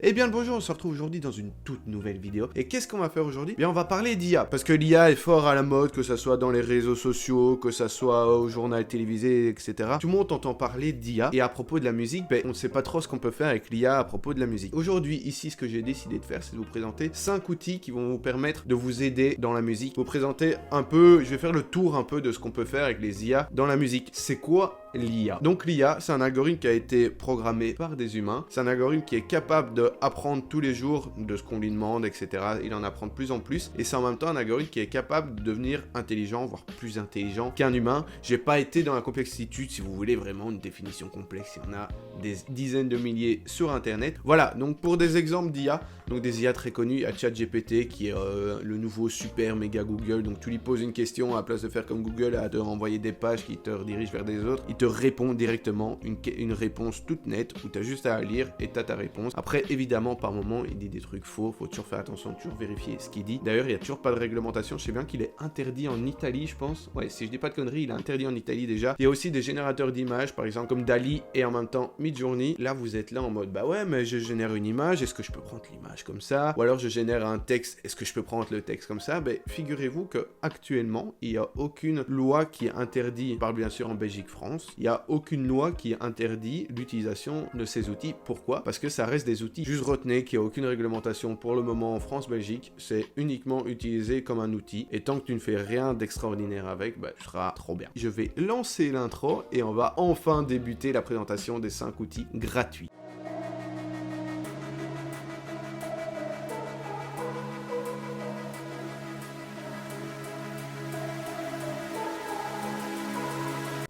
Eh bien le bonjour, on se retrouve aujourd'hui dans une toute nouvelle vidéo. Et qu'est-ce qu'on va faire aujourd'hui? Bien on va parler d'IA, parce que l'IA est fort à la mode, que ça soit dans les réseaux sociaux, que ça soit au journal télévisé, etc. Tout le monde entend parler d'IA, et à propos de la musique, ben, on ne sait pas trop ce qu'on peut faire avec l'IA à propos de la musique. Aujourd'hui, ici, ce que j'ai décidé de faire, c'est de vous présenter 5 outils qui vont vous permettre de vous aider dans la musique. Vous présenter un peu, je vais faire le tour un peu de ce qu'on peut faire avec les IA dans la musique. C'est quoi l'IA? Donc l'IA, c'est un algorithme qui a été programmé par des humains. C'est un algorithme qui est capable d'apprendre tous les jours de ce qu'on lui demande, etc. Il en apprend de plus en plus. Et c'est en même temps un algorithme qui est capable de devenir intelligent, voire plus intelligent qu'un humain. J'ai pas été dans la complexitude, si vous voulez vraiment une définition complexe. Il y en a des dizaines de milliers sur Internet. Voilà, donc pour des exemples d'IA, donc des IA très connus, il y a ChatGPT qui est le nouveau super méga Google. Donc tu lui poses une question, à la place de faire comme Google, à te renvoyer des pages qui te redirigent vers des autres, il te répond directement une réponse toute nette où tu as juste à lire et tu as ta réponse. Après, évidemment, par moment, il dit des trucs faux, faut toujours faire attention, toujours vérifier ce qu'il dit. D'ailleurs, il n'y a toujours pas de réglementation, je sais bien qu'il est interdit en Italie, je pense. Ouais, si je dis pas de conneries, il est interdit en Italie déjà. Il y a aussi des générateurs d'images, par exemple comme DALL-E et en même temps Midjourney. Là, vous êtes là en mode, bah ouais, mais je génère une image, est-ce que je peux prendre l'image comme ça? Ou alors je génère un texte, est-ce que je peux prendre le texte comme ça? Ben, figurez-vous que actuellement, il n'y a aucune loi qui interdit, je parle bien sûr en Belgique, France, il n'y a aucune loi qui interdit l'utilisation de ces outils. Pourquoi? Parce que ça reste des outils. Juste retenez qu'il n'y a aucune réglementation pour le moment en France, Belgique. C'est uniquement utilisé comme un outil. Et tant que tu ne fais rien d'extraordinaire avec, bah, tu seras trop bien. Je vais lancer l'intro et on va enfin débuter la présentation des 5 outils gratuits.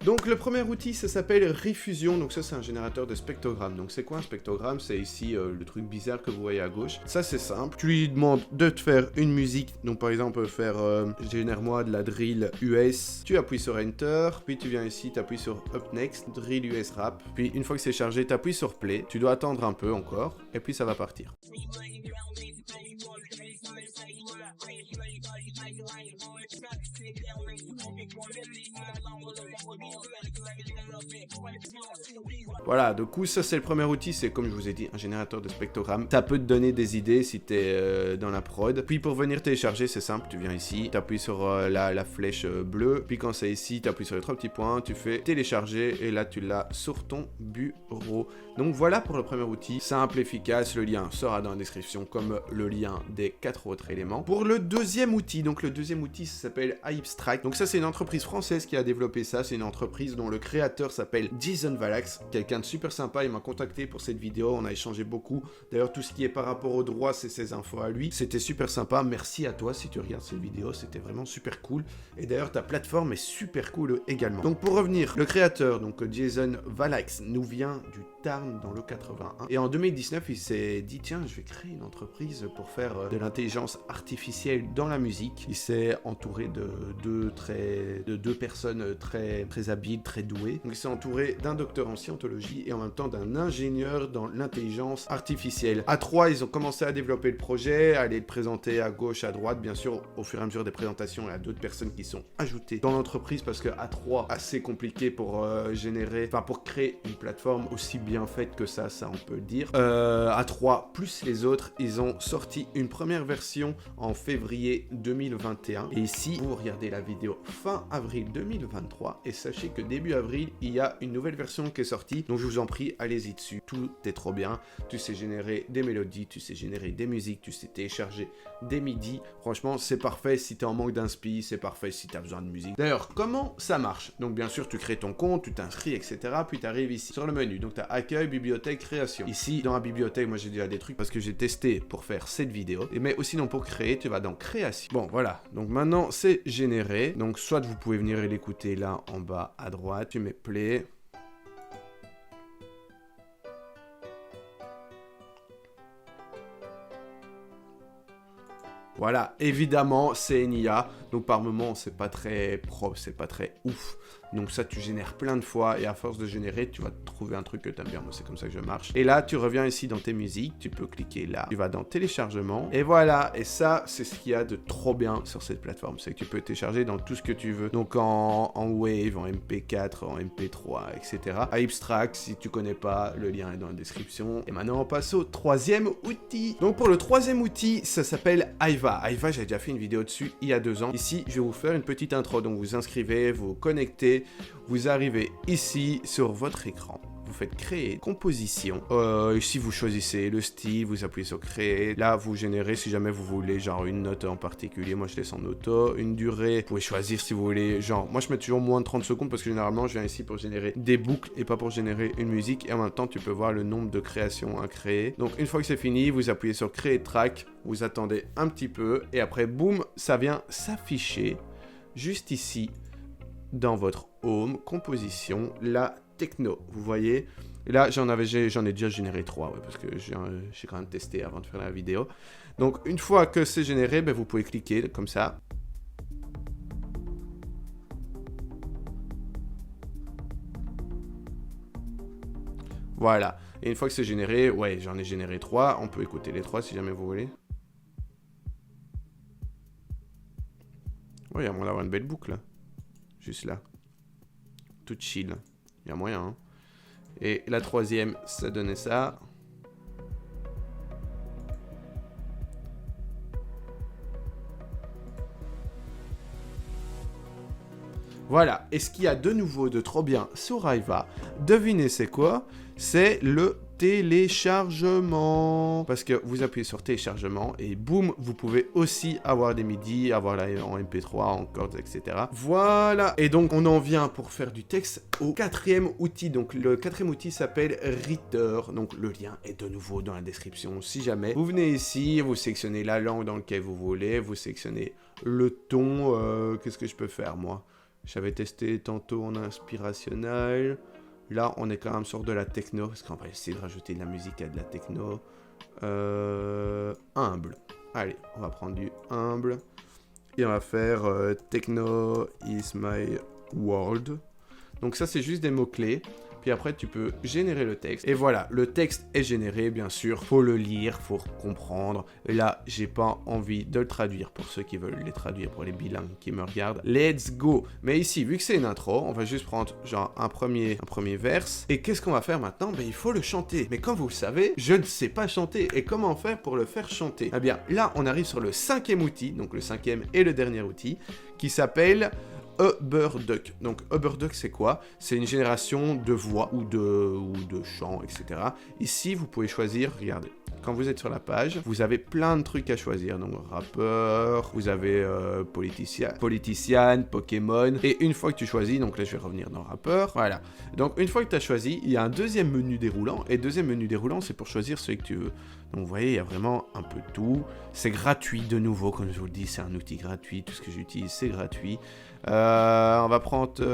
Donc le premier outil, ça s'appelle Refusion, donc ça c'est un générateur de spectrogrammes. Donc c'est quoi un spectrogramme? C'est ici le truc bizarre que vous voyez à gauche. Ça c'est simple, tu lui demandes de te faire une musique, donc par exemple faire génère-moi de la drill US, tu appuies sur Enter, puis tu viens ici, tu appuies sur Up Next, drill US rap, puis une fois que c'est chargé, tu appuies sur Play, tu dois attendre un peu encore, et puis ça va partir. Voilà, du coup ça c'est le premier outil, c'est comme je vous ai dit, un générateur de spectrogrammes. Ça peut te donner des idées si tu es dans la prod. Puis pour venir télécharger, c'est simple, tu viens ici, tu appuies sur la flèche bleue, puis quand c'est ici, tu appuies sur les 3 petits points, tu fais télécharger et là tu l'as sur ton bureau. Donc voilà pour le premier outil, simple, efficace, le lien sera dans la description comme le lien des 4 autres éléments. Pour le deuxième outil, donc le deuxième outil ça s'appelle Abstract. Donc ça c'est une entreprise française qui a développé ça, c'est une entreprise dont le créateur s'appelle Jason Valax, quelqu'un de super sympa, il m'a contacté pour cette vidéo, on a échangé beaucoup. D'ailleurs tout ce qui est par rapport au droit, c'est ses infos à lui. C'était super sympa, merci à toi si tu regardes cette vidéo, c'était vraiment super cool. Et d'ailleurs ta plateforme est super cool également. Donc pour revenir, le créateur, donc Jason Valax, nous vient du Tarn dans le 81. Et en 2019, il s'est dit, tiens, je vais créer une entreprise pour faire de l'intelligence artificielle dans la musique. Il s'est entouré de deux personnes très habiles, très douées. Donc il s'est entouré d'un docteur en scientologie et en même temps d'un ingénieur dans l'intelligence artificielle. À 3, ils ont commencé à développer le projet, à aller le présenter à gauche, à droite. Bien sûr, au fur et à mesure des présentations, il y a d'autres personnes qui sont ajoutées dans l'entreprise parce que à 3, assez compliqué pour pour créer une plateforme aussi bien faite que ça on peut le dire. À 3 plus les autres, ils ont sorti une première version en février 2021. Et ici, vous regardez la vidéo fin avril 2023 et sachez que début avril, il y a une nouvelle version qui est sortie. Donc je vous en prie, allez-y dessus. Tout est trop bien. Tu sais générer des mélodies, tu sais générer des musiques, tu sais télécharger des MIDI. Franchement, c'est parfait si tu es en manque d'inspi, c'est parfait si tu as besoin de musique. D'ailleurs, comment ça marche? Donc bien sûr, tu crées ton compte, tu t'inscris, etc. Puis tu arrives ici sur le menu. Donc tu as accueil, bibliothèque, création. Ici, dans la bibliothèque, moi j'ai déjà des trucs parce que j'ai testé pour faire cette vidéo. Mais aussi, non, pour créer, tu vas dans création. Bon, voilà. Donc maintenant, c'est généré. Donc soit vous pouvez venir l'écouter là en bas à droite. Tu mets play. Voilà, évidemment, c'est une IA. Donc par moment, c'est pas très propre, c'est pas très ouf. Donc ça, tu génères plein de fois et à force de générer, tu vas trouver un truc que tu aimes bien. Moi, c'est comme ça que je marche. Et là, tu reviens ici dans tes musiques, tu peux cliquer là. Tu vas dans téléchargement et voilà. Et ça, c'est ce qu'il y a de trop bien sur cette plateforme. C'est que tu peux télécharger dans tout ce que tu veux. Donc en Wave, en MP4, en MP3, etc. iEbstract, si tu connais pas, le lien est dans la description. Et maintenant, on passe au troisième outil. Donc pour le troisième outil, ça s'appelle Aiva. Aiva, j'ai déjà fait une vidéo dessus il y a 2 ans. Ici, je vais vous faire une petite intro. Donc vous inscrivez, vous connectez, vous arrivez ici sur votre écran. Vous faites créer composition. Ici, vous choisissez le style, vous appuyez sur créer. Là, vous générez si jamais vous voulez genre une note en particulier. Moi, je laisse en auto. Une durée, vous pouvez choisir si vous voulez. Genre, moi, je mets toujours moins de 30 secondes parce que généralement, je viens ici pour générer des boucles et pas pour générer une musique. Et en même temps, tu peux voir le nombre de créations à créer. Donc, une fois que c'est fini, vous appuyez sur créer track. Vous attendez un petit peu et après, boum, ça vient s'afficher juste ici dans votre home, composition, la techno, vous voyez. Et là, j'en ai déjà généré 3, ouais, parce que j'ai quand même testé avant de faire la vidéo. Donc, une fois que c'est généré, ben, vous pouvez cliquer comme ça. Voilà. Et une fois que c'est généré, ouais, j'en ai généré 3. On peut écouter les 3 si jamais vous voulez. Ouais, il y a moyen d'avoir une belle boucle, là. Juste là. Tout chill. Il y a moyen, hein. Et la troisième, ça donnait ça. Voilà. Et ce qu'il y a de nouveau de trop bien sur Aiva, devinez c'est quoi? C'est le téléchargement. Parce que vous appuyez sur téléchargement et boum, vous pouvez aussi avoir des MIDI, avoir là en MP3, en chords, etc. Voilà. Et donc, on en vient pour faire du texte au quatrième outil. Donc, le quatrième outil s'appelle Reader. Donc, le lien est de nouveau dans la description. Si jamais vous venez ici, vous sélectionnez la langue dans laquelle vous voulez, vous sélectionnez le ton. Qu'est-ce que je peux faire, moi? J'avais testé tantôt en inspirationnel. Là, on est quand même sur de la techno, parce qu'on va essayer de rajouter de la musique à de la techno. Humble. Allez, on va prendre du humble. Et on va faire techno is my world. Donc ça, c'est juste des mots-clés. Puis après, tu peux générer le texte. Et voilà, le texte est généré, bien sûr. Faut le lire, faut comprendre. Et là, j'ai pas envie de le traduire pour ceux qui veulent les traduire, pour les bilingues qui me regardent. Let's go. Mais ici, vu que c'est une intro, on va juste prendre genre un premier verse. Et qu'est-ce qu'on va faire maintenant? Ben, il faut le chanter. Mais comme vous le savez, je ne sais pas chanter. Et comment faire pour le faire chanter? Eh bien, là, on arrive sur le cinquième outil, donc le cinquième et le dernier outil, qui s'appelle Uberduck. Donc Uberduck, c'est quoi? C'est une génération de voix ou de chants, etc. Ici, vous pouvez choisir, regardez, quand vous êtes sur la page, vous avez plein de trucs à choisir. Donc rappeur, vous avez politicien, Pokémon. Et une fois que tu choisis, donc là je vais revenir dans rappeur, voilà. Donc une fois que tu as choisi, il y a un deuxième menu déroulant. Et deuxième menu déroulant, c'est pour choisir celui que tu veux. Donc vous voyez, il y a vraiment un peu de tout. C'est gratuit de nouveau, comme je vous le dis, c'est un outil gratuit. Tout ce que j'utilise, c'est gratuit. On va prendre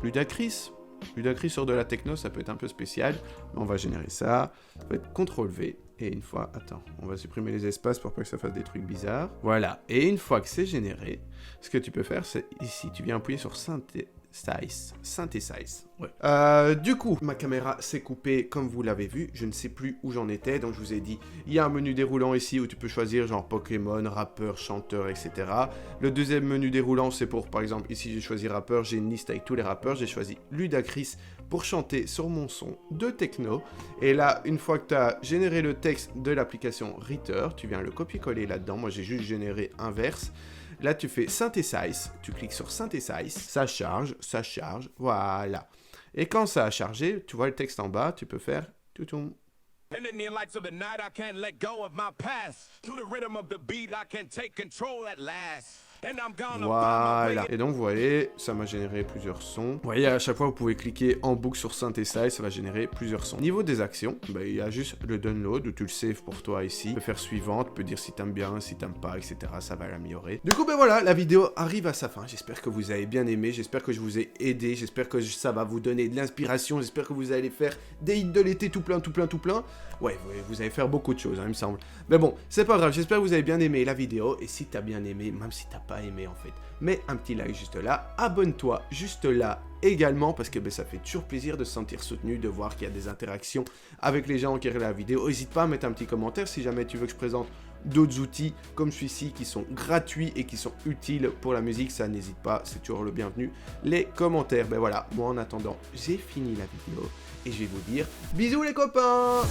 Ludacris. Ludacris sur de la techno, ça peut être un peu spécial. Mais on va générer ça. Ça peut être CTRL-V. Et une fois... Attends, on va supprimer les espaces pour pas que ça fasse des trucs bizarres. Voilà. Et une fois que c'est généré, ce que tu peux faire, c'est ici, tu viens appuyer sur Synthesize. Ouais. Du coup, ma caméra s'est coupée comme vous l'avez vu. Je ne sais plus où j'en étais. Donc je vous ai dit, il y a un menu déroulant ici où tu peux choisir genre Pokémon, rappeur, chanteur, etc. Le deuxième menu déroulant, c'est pour, par exemple, ici j'ai choisi rappeur. J'ai une liste avec tous les rappeurs. J'ai choisi Ludacris pour chanter sur mon son de techno. Et là, une fois que tu as généré le texte de l'application Reader, tu viens le copier-coller là-dedans. Moi, j'ai juste généré un verse. Là, tu fais Synthesize, tu cliques sur Synthesize, ça charge, voilà. Et quand ça a chargé, tu vois le texte en bas, tu peux faire toutoum. Voilà. Et donc, vous voyez, ça m'a généré plusieurs sons. Vous voyez, à chaque fois, vous pouvez cliquer en boucle sur Synthesize, ça va générer plusieurs sons. Niveau des actions, bah, il y a juste le download où tu le saves pour toi ici. Tu peux faire suivant, tu peux dire si t'aimes bien, si t'aimes pas, etc. Ça va l'améliorer. Du coup, ben voilà, la vidéo arrive à sa fin. J'espère que vous avez bien aimé, j'espère que je vous ai aidé, j'espère que ça va vous donner de l'inspiration, j'espère que vous allez faire des hits de l'été tout plein, tout plein, tout plein. Ouais, vous allez faire beaucoup de choses, hein, il me semble. Mais bon, c'est pas grave, j'espère que vous avez bien aimé la vidéo. Et si t'as bien aimé, même si t'as pas aimé en fait, mets un petit like juste là, abonne-toi juste là également, parce que ben, ça fait toujours plaisir de se sentir soutenu, de voir qu'il y a des interactions avec les gens qui regardent la vidéo. N'hésite pas à mettre un petit commentaire si jamais tu veux que je présente d'autres outils comme celui-ci qui sont gratuits et qui sont utiles pour la musique. Ça, n'hésite pas, c'est toujours le bienvenu. Les commentaires, ben voilà, moi en attendant, j'ai fini la vidéo et je vais vous dire bisous les copains.